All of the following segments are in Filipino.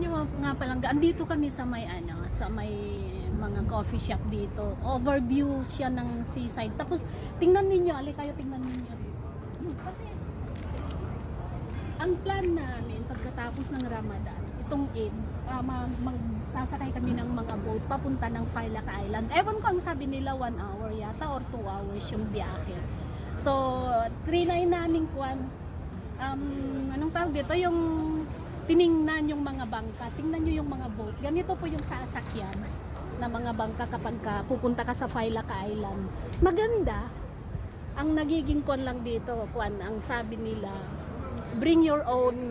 nyo nga palangga, andito kami sa may sa may mga coffee shop dito. Overview siya ng seaside. Tapos tingnan niyo, kayo tingnan niyo. Kasi ang plan namin pagkatapos ng Ramadan, itong Eid, magsasakay kami ng mga boat papunta ng Filac Island. Ewan ko, ang sabi nila 1 hour yata or 2 hours yung biyahe. So, trinay namin anong tawag dito, yung tiningnan yung mga bangka. Tingnan nyo yung mga boat. Ganito po yung sasakyan na mga bangka kapag pupunta ka sa Filac Island. Maganda. Ang nagiging lang dito, ang sabi nila, bring your own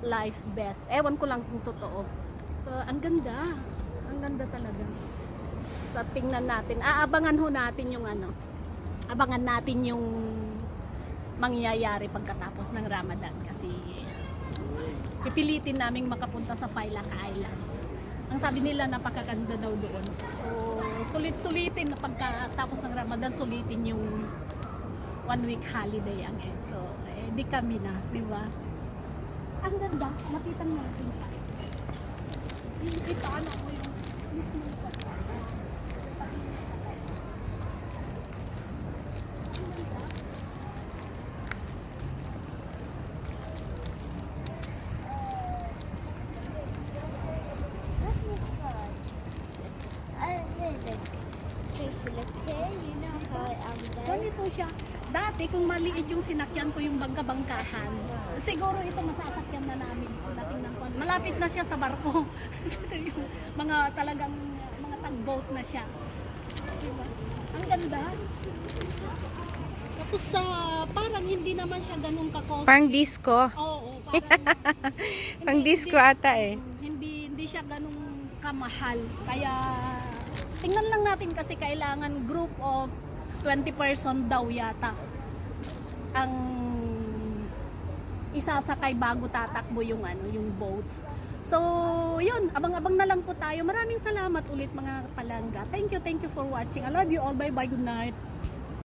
life best. Ewan ko lang kung totoo. So, ang ganda. Ang ganda talaga. So, tingnan natin. Aabangan ho natin yung abangan natin yung mangyayari pagkatapos ng Ramadan kasi pipilitin naming makapunta sa Filac Island. Ang sabi nila napakaganda daw doon. So, sulit-sulitin na pagkatapos ng Ramadan, sulitin yung 1 week holiday ang Eid. So, di kami na, di ba? Ang ganda, lapitan natin pa. Ipaano ko yung mismo pa. Ganito siya. Dati kung maliit yung sinakyan ko yung bangka-bangkahan, siguro ito masasakyan na namin. Malapit na siya sa barko. Yung mga talagang mga tugboat na siya. Diba? Ang ganda. Tapos parang hindi naman siya ganun ka-costly. Parang disco. Oo, parang Pang disco ata eh. Hindi siya ganun kamahal. Kaya tingnan lang natin kasi kailangan group of 20 person daw yata ang isasakay bago tatakbo yung yung boat. So, yun, abang-abang na lang po tayo. Maraming salamat ulit mga palangga. Thank you for watching. I love you all. Bye-bye. Good night.